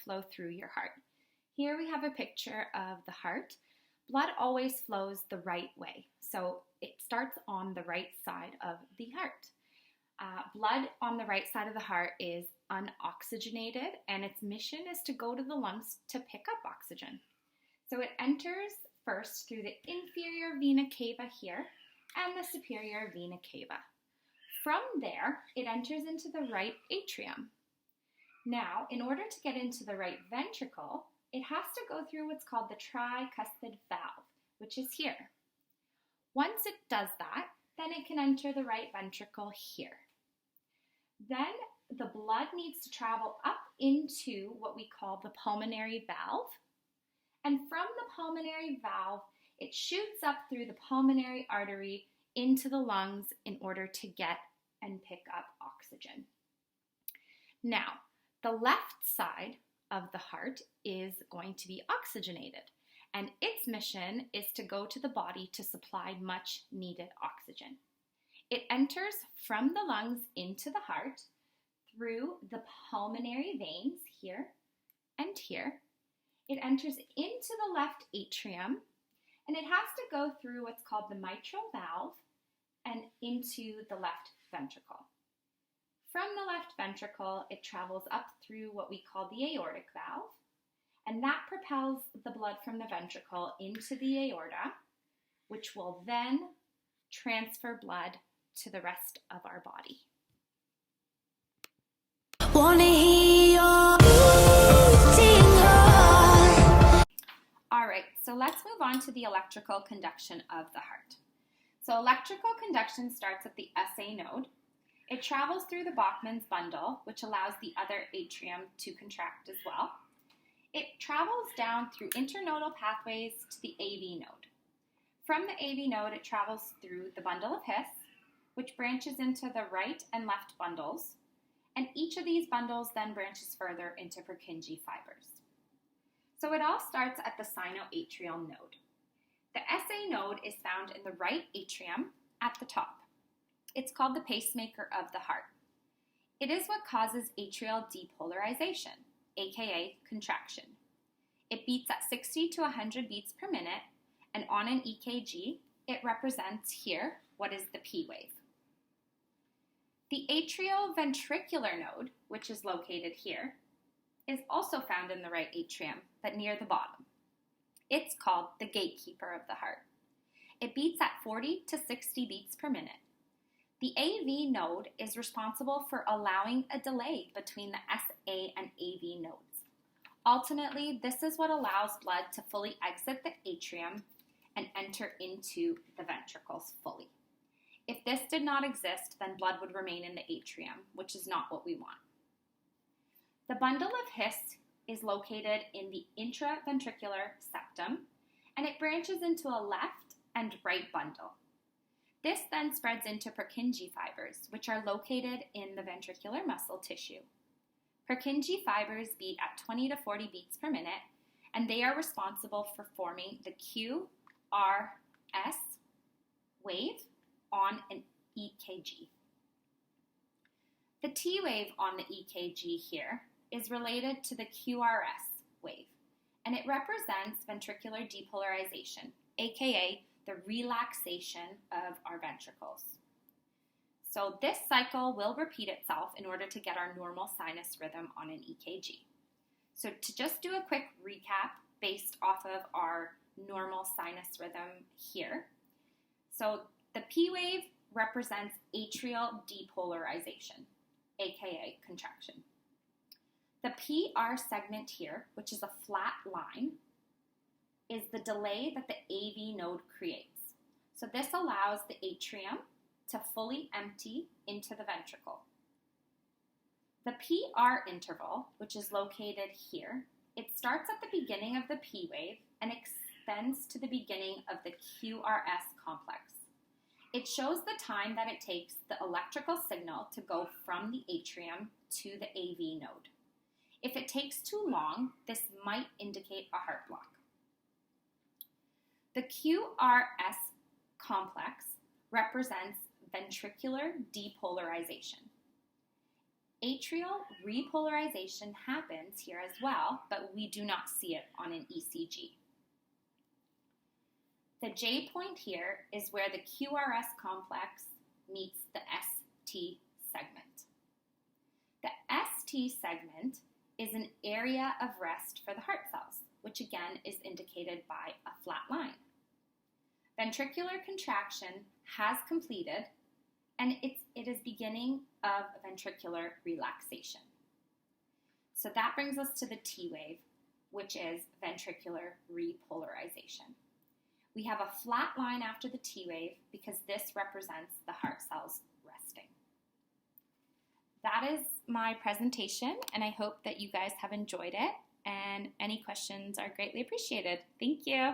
flow through your heart. Here we have a picture of the heart. Blood always flows the right way, so it starts on the right side of the heart. Blood on the right side of the heart is unoxygenated, and its mission is to go to the lungs to pick up oxygen. So it enters first through the inferior vena cava here and the superior vena cava. From there, it enters into the right atrium. Now, in order to get into the right ventricle, it has to go through what's called the tricuspid valve, which is here. Once it does that, then it can enter the right ventricle here. Then the blood needs to travel up into what we call the pulmonary valve. And from the pulmonary valve, it shoots up through the pulmonary artery into the lungs in order to get and pick up oxygen. Now, the left side of the heart is going to be oxygenated, and its mission is to go to the body to supply much needed oxygen. It enters from the lungs into the heart through the pulmonary veins here and here. It enters into the left atrium, and it has to go through what's called the mitral valve and into the left ventricle. From the left ventricle, it travels up through what we call the aortic valve, and that propels the blood from the ventricle into the aorta, which will then transfer blood to the rest of our body. All right, so let's move on to the electrical conduction of the heart. So electrical conduction starts at the SA node. It travels through the Bachmann's bundle, which allows the other atrium to contract as well. It travels down through internodal pathways to the AV node. From the AV node, it travels through the bundle of His, which branches into the right and left bundles, and each of these bundles then branches further into Purkinje fibers. So it all starts at the sinoatrial node. The SA node is found in the right atrium at the top. It's called the pacemaker of the heart. It is what causes atrial depolarization, aka contraction. It beats at 60 to 100 beats per minute, and on an EKG, it represents here what is the P wave. The atrioventricular node, which is located here, is also found in the right atrium, but near the bottom. It's called the gatekeeper of the heart. It beats at 40 to 60 beats per minute. The AV node is responsible for allowing a delay between the SA and AV nodes. Ultimately, this is what allows blood to fully exit the atrium and enter into the ventricles fully. If this did not exist, then blood would remain in the atrium, which is not what we want. The bundle of His is located in the intraventricular septum, and it branches into a left and right bundle. This then spreads into Purkinje fibers, which are located in the ventricular muscle tissue. Purkinje fibers beat at 20 to 40 beats per minute, and they are responsible for forming the QRS wave on an EKG. The T wave on the EKG here is related to the QRS wave, and it represents ventricular depolarization, aka the relaxation of our ventricles. So this cycle will repeat itself in order to get our normal sinus rhythm on an EKG. So to just do a quick recap based off of our normal sinus rhythm here. So the P wave represents atrial depolarization, aka contraction. The PR segment here, which is a flat line, is the delay that the AV node creates. So this allows the atrium to fully empty into the ventricle. The PR interval, which is located here, it starts at the beginning of the P wave and extends to the beginning of the QRS complex. It shows the time that it takes the electrical signal to go from the atrium to the AV node. If it takes too long, this might indicate a heart block. The QRS complex represents ventricular depolarization. Atrial repolarization happens here as well, but we do not see it on an ECG. The J point here is where the QRS complex meets the ST segment. The ST segment is an area of rest for the heart cells, which again is indicated by a flat line. Ventricular contraction has completed, and it is beginning of ventricular relaxation. So that brings us to the T wave, which is ventricular repolarization. We have a flat line after the T wave because this represents the heart cells resting. That is my presentation, and I hope that you guys have enjoyed it, and any questions are greatly appreciated. Thank you.